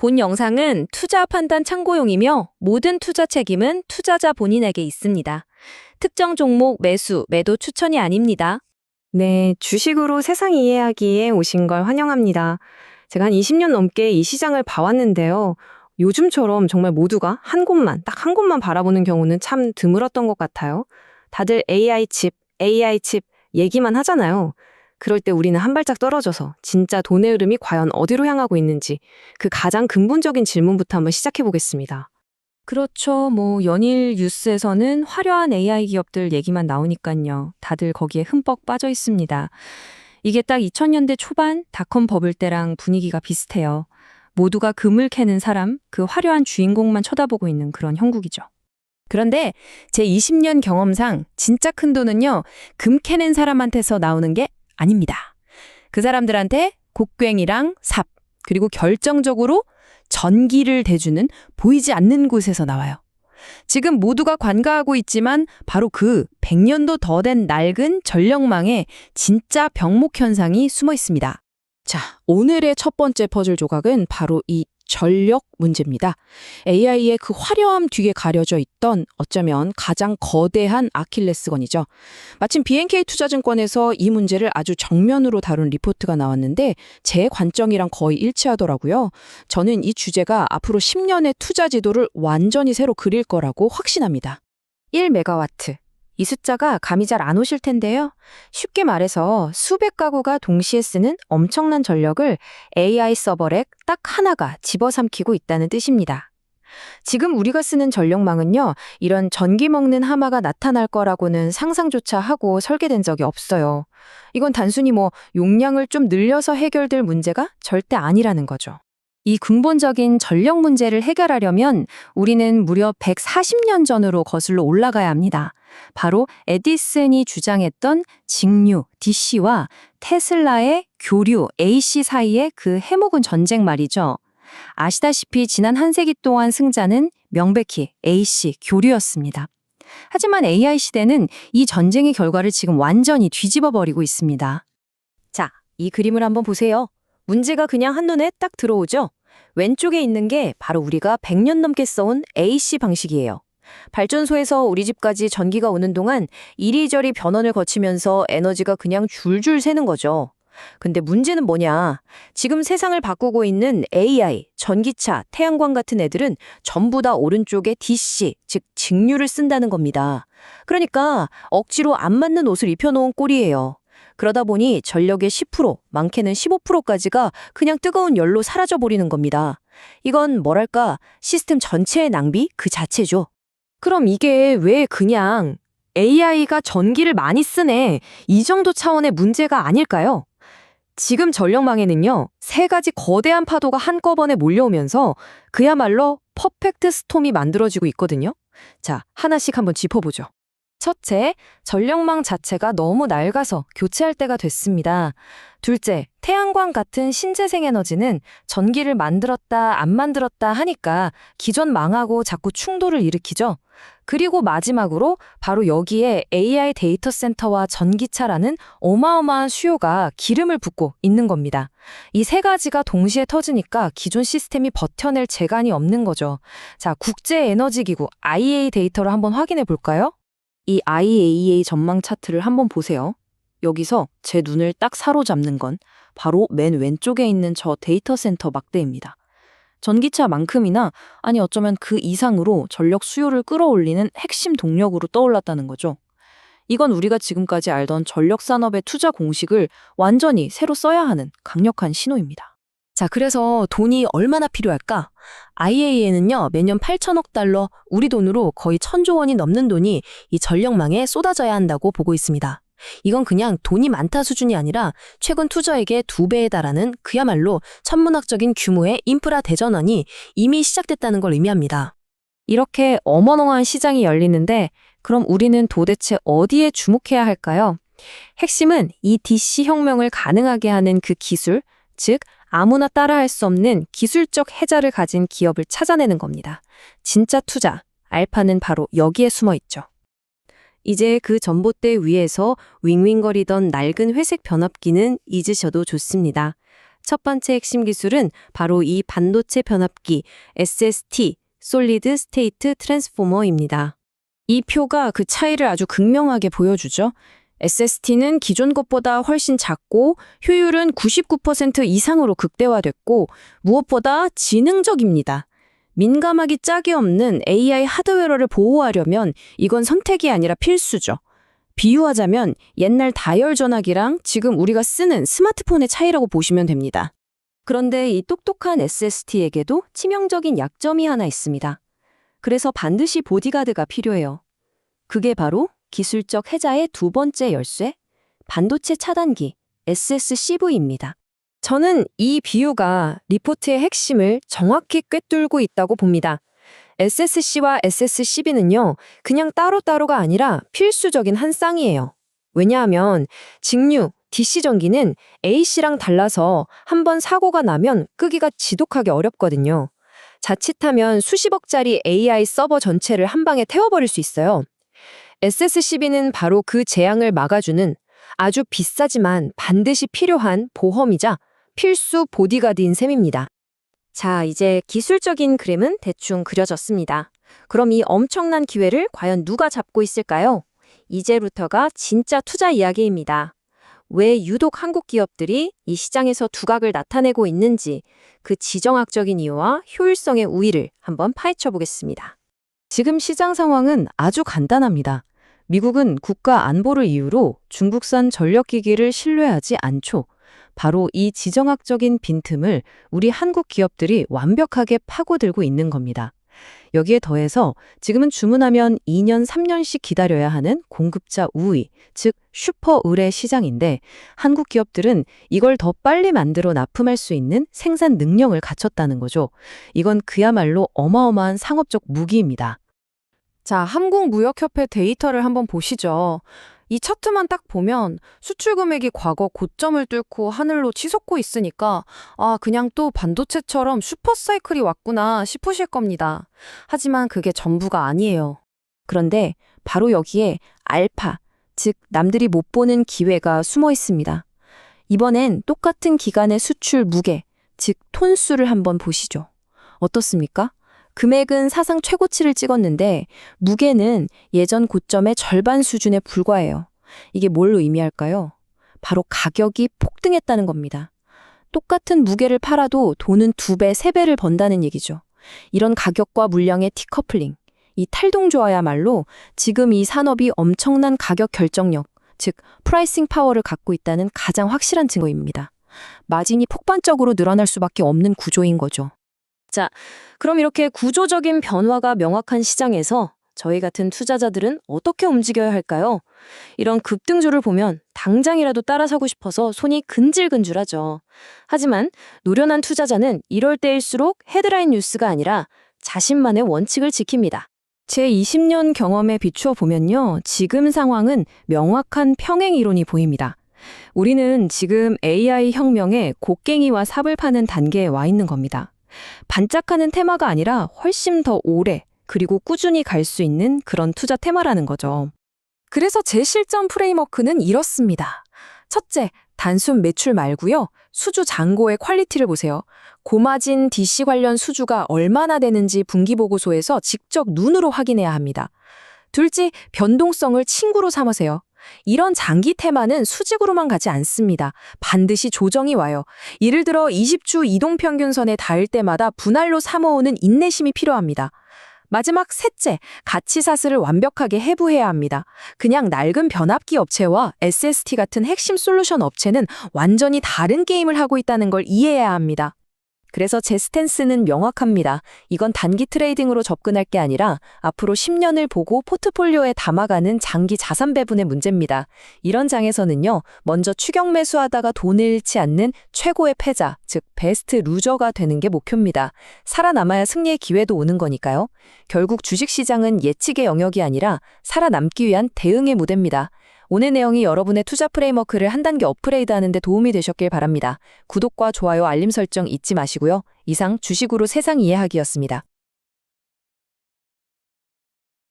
본 영상은 투자 판단 참고용이며 모든 투자 책임은 투자자 본인에게 있습니다. 특정 종목 매수, 매도 추천이 아닙니다. 네, 주식으로 세상 이해하기에 오신 걸 환영합니다. 제가 한 20년 넘게 이 시장을 봐왔는데요. 요즘처럼 정말 모두가 한 곳만, 딱 한 곳만 바라보는 경우는 참 드물었던 것 같아요. 다들 AI 칩 얘기만 하잖아요. 그럴 때 우리는 한 발짝 떨어져서 진짜 돈의 흐름이 과연 어디로 향하고 있는지 그 가장 근본적인 질문부터 한번 시작해 보겠습니다. 그렇죠. 연일 뉴스에서는 화려한 AI 기업들 얘기만 나오니까요. 다들 거기에 흠뻑 빠져 있습니다. 이게 딱 2000년대 초반 닷컴 버블 때랑 분위기가 비슷해요. 모두가 금을 캐는 사람, 그 화려한 주인공만 쳐다보고 있는 그런 형국이죠. 그런데 제 20년 경험상 진짜 큰 돈은요, 금 캐는 사람한테서 나오는 게 아닙니다. 그 사람들한테 곡괭이랑 삽, 그리고 결정적으로 전기를 대주는 보이지 않는 곳에서 나와요. 지금 모두가 관가하고 있지만 바로 그 100년도 더 된 낡은 전력망에 진짜 병목 현상이 숨어 있습니다. 자, 오늘의 첫 번째 퍼즐 조각은 바로 이 전력 문제입니다. AI의 그 화려함 뒤에 가려져 있던 어쩌면 가장 거대한 아킬레스건이죠. 마침 BNK 투자증권에서 이 문제를 아주 정면으로 다룬 리포트가 나왔는데 제 관점이랑 거의 일치하더라고요. 저는 이 주제가 앞으로 10년의 투자 지도를 완전히 새로 그릴 거라고 확신합니다. 1메가와트. 이 숫자가 감이 잘 안 오실 텐데요. 쉽게 말해서 수백 가구가 동시에 쓰는 엄청난 전력을 AI 서버렉 딱 하나가 집어삼키고 있다는 뜻입니다. 지금 우리가 쓰는 전력망은요, 이런 전기 먹는 하마가 나타날 거라고는 상상조차 하고 설계된 적이 없어요. 이건 단순히 용량을 좀 늘려서 해결될 문제가 절대 아니라는 거죠. 이 근본적인 전력 문제를 해결하려면 우리는 무려 140년 전으로 거슬러 올라가야 합니다. 바로 에디슨이 주장했던 직류 DC와 테슬라의 교류 AC 사이의 그 해묵은 전쟁 말이죠. 아시다시피 지난 한 세기 동안 승자는 명백히 AC 교류였습니다. 하지만 AI 시대는 이 전쟁의 결과를 지금 완전히 뒤집어 버리고 있습니다. 자, 이 그림을 한번 보세요. 문제가 그냥 한눈에 딱 들어오죠? 왼쪽에 있는 게 바로 우리가 100년 넘게 써온 AC 방식이에요. 발전소에서 우리 집까지 전기가 오는 동안 이리저리 변원을 거치면서 에너지가 그냥 줄줄 새는 거죠. 근데 문제는 뭐냐? 지금 세상을 바꾸고 있는 AI, 전기차, 태양광 같은 애들은 전부 다 오른쪽에 DC, 즉 직류를 쓴다는 겁니다. 그러니까 억지로 안 맞는 옷을 입혀놓은 꼴이에요. 그러다 보니 전력의 10%, 많게는 15%까지가 그냥 뜨거운 열로 사라져버리는 겁니다. 이건 뭐랄까, 시스템 전체의 낭비 그 자체죠. 그럼 이게 왜 그냥 AI가 전기를 많이 쓰네, 이 정도 차원의 문제가 아닐까요? 지금 전력망에는요, 세 가지 거대한 파도가 한꺼번에 몰려오면서 그야말로 퍼펙트 스톰이 만들어지고 있거든요. 자, 하나씩 한번 짚어보죠. 첫째, 전력망 자체가 너무 낡아서 교체할 때가 됐습니다. 둘째, 태양광 같은 신재생 에너지는 전기를 만들었다 안 만들었다 하니까 기존 망하고 자꾸 충돌을 일으키죠. 그리고 마지막으로 바로 여기에 AI 데이터 센터와 전기차라는 어마어마한 수요가 기름을 붓고 있는 겁니다. 이 세 가지가 동시에 터지니까 기존 시스템이 버텨낼 재간이 없는 거죠. 자, 국제에너지기구 IEA 데이터를 한번 확인해 볼까요? 이 IEA 전망 차트를 한번 보세요. 여기서 제 눈을 딱 사로잡는 건 바로 맨 왼쪽에 있는 저 데이터 센터 막대입니다. 전기차만큼이나, 아니 어쩌면 그 이상으로 전력 수요를 끌어올리는 핵심 동력으로 떠올랐다는 거죠. 이건 우리가 지금까지 알던 전력 산업의 투자 공식을 완전히 새로 써야 하는 강력한 신호입니다. 자, 그래서 돈이 얼마나 필요할까? IEA에는요, 매년 8천억 달러, 우리 돈으로 거의 1,000조 원이 넘는 돈이 이 전력망에 쏟아져야 한다고 보고 있습니다. 이건 그냥 돈이 많다 수준이 아니라 최근 투자액의 2배에 달하는 그야말로 천문학적인 규모의 인프라 대전환이 이미 시작됐다는 걸 의미합니다. 이렇게 어마어마한 시장이 열리는데 그럼 우리는 도대체 어디에 주목해야 할까요? 핵심은 이 DC 혁명을 가능하게 하는 그 기술, 즉 아무나 따라할 수 없는 기술적 혜자를 가진 기업을 찾아내는 겁니다. 진짜 투자, 알파는 바로 여기에 숨어 있죠. 이제 그 전봇대 위에서 윙윙거리던 낡은 회색 변압기는 잊으셔도 좋습니다. 첫 번째 핵심 기술은 바로 이 반도체 변압기 SST, Solid State Transformer입니다. 이 표가 그 차이를 아주 극명하게 보여주죠. SST는 기존 것보다 훨씬 작고 효율은 99% 이상으로 극대화됐고 무엇보다 지능적입니다. 민감하기 짝이 없는 AI 하드웨어를 보호하려면 이건 선택이 아니라 필수죠. 비유하자면 옛날 다이얼 전화기랑 지금 우리가 쓰는 스마트폰의 차이라고 보시면 됩니다. 그런데 이 똑똑한 SST에게도 치명적인 약점이 하나 있습니다. 그래서 반드시 보디가드가 필요해요. 그게 바로 기술적 해자의 두 번째 열쇠, 반도체 차단기 SSCV입니다. 저는 이 비유가 리포트의 핵심을 정확히 꿰뚫고 있다고 봅니다. SSC와 SSCV는요, 그냥 따로따로가 아니라 필수적인 한 쌍이에요. 왜냐하면 직류, DC 전기는 AC랑 달라서 한번 사고가 나면 끄기가 지독하게 어렵거든요. 자칫하면 수십억짜리 AI 서버 전체를 한 방에 태워버릴 수 있어요. SSCV는 바로 그 재앙을 막아주는 아주 비싸지만 반드시 필요한 보험이자 필수 보디가드인 셈입니다. 자, 이제 기술적인 그림은 대충 그려졌습니다. 그럼 이 엄청난 기회를 과연 누가 잡고 있을까요? 이제부터가 진짜 투자 이야기입니다. 왜 유독 한국 기업들이 이 시장에서 두각을 나타내고 있는지 그 지정학적인 이유와 효율성의 우위를 한번 파헤쳐 보겠습니다. 지금 시장 상황은 아주 간단합니다. 미국은 국가 안보를 이유로 중국산 전력기기를 신뢰하지 않죠. 바로 이 지정학적인 빈틈을 우리 한국 기업들이 완벽하게 파고들고 있는 겁니다. 여기에 더해서 지금은 주문하면 2년, 3년씩 기다려야 하는 공급자 우위, 즉 슈퍼 의뢰 시장인데 한국 기업들은 이걸 더 빨리 만들어 납품할 수 있는 생산 능력을 갖췄다는 거죠. 이건 그야말로 어마어마한 상업적 무기입니다. 자, 한국무역협회 데이터를 한번 보시죠. 이 차트만 딱 보면 수출 금액이 과거 고점을 뚫고 하늘로 치솟고 있으니까 그냥 또 반도체처럼 슈퍼사이클이 왔구나 싶으실 겁니다. 하지만 그게 전부가 아니에요. 그런데 바로 여기에 알파, 즉 남들이 못 보는 기회가 숨어 있습니다. 이번엔 똑같은 기간의 수출 무게, 즉 톤수를 한번 보시죠. 어떻습니까? 금액은 사상 최고치를 찍었는데 무게는 예전 고점의 절반 수준에 불과해요. 이게 뭘로 의미할까요? 바로 가격이 폭등했다는 겁니다. 똑같은 무게를 팔아도 돈은 2배, 3배를 번다는 얘기죠. 이런 가격과 물량의 디커플링, 이 탈동조화야말로 지금 이 산업이 엄청난 가격 결정력, 즉 프라이싱 파워를 갖고 있다는 가장 확실한 증거입니다. 마진이 폭발적으로 늘어날 수밖에 없는 구조인 거죠. 자, 그럼 이렇게 구조적인 변화가 명확한 시장에서 저희 같은 투자자들은 어떻게 움직여야 할까요? 이런 급등주를 보면 당장이라도 따라 사고 싶어서 손이 근질근질하죠. 하지만 노련한 투자자는 이럴 때일수록 헤드라인 뉴스가 아니라 자신만의 원칙을 지킵니다. 제 20년 경험에 비추어 보면요, 지금 상황은 명확한 평행 이론이 보입니다. 우리는 지금 AI 혁명의 곡괭이와 삽을 파는 단계에 와 있는 겁니다. 반짝하는 테마가 아니라 훨씬 더 오래 그리고 꾸준히 갈 수 있는 그런 투자 테마라는 거죠. 그래서 제 실전 프레임워크는 이렇습니다. 첫째, 단순 매출 말고요. 수주 잔고의 퀄리티를 보세요. 고마진 DC 관련 수주가 얼마나 되는지 분기보고서에서 직접 눈으로 확인해야 합니다. 둘째, 변동성을 친구로 삼으세요. 이런 장기 테마는 수직으로만 가지 않습니다. 반드시 조정이 와요. 예를 들어 20주 이동평균선에 닿을 때마다 분할로 삼아오는 인내심이 필요합니다. 마지막 셋째, 가치 사슬을 완벽하게 해부해야 합니다. 그냥 낡은 변압기 업체와 SST 같은 핵심 솔루션 업체는 완전히 다른 게임을 하고 있다는 걸 이해해야 합니다. 그래서 제 스탠스는 명확합니다. 이건 단기 트레이딩으로 접근할 게 아니라 앞으로 10년을 보고 포트폴리오에 담아가는 장기 자산 배분의 문제입니다. 이런 장에서는요, 먼저 추격 매수하다가 돈을 잃지 않는 최고의 패자, 즉 베스트 루저가 되는 게 목표입니다. 살아남아야 승리의 기회도 오는 거니까요. 결국 주식시장은 예측의 영역이 아니라 살아남기 위한 대응의 무대입니다. 오늘 내용이 여러분의 투자 프레임워크를 한 단계 업그레이드하는 데 도움이 되셨길 바랍니다. 구독과 좋아요, 알림 설정 잊지 마시고요. 이상 주식으로 세상 이해하기였습니다.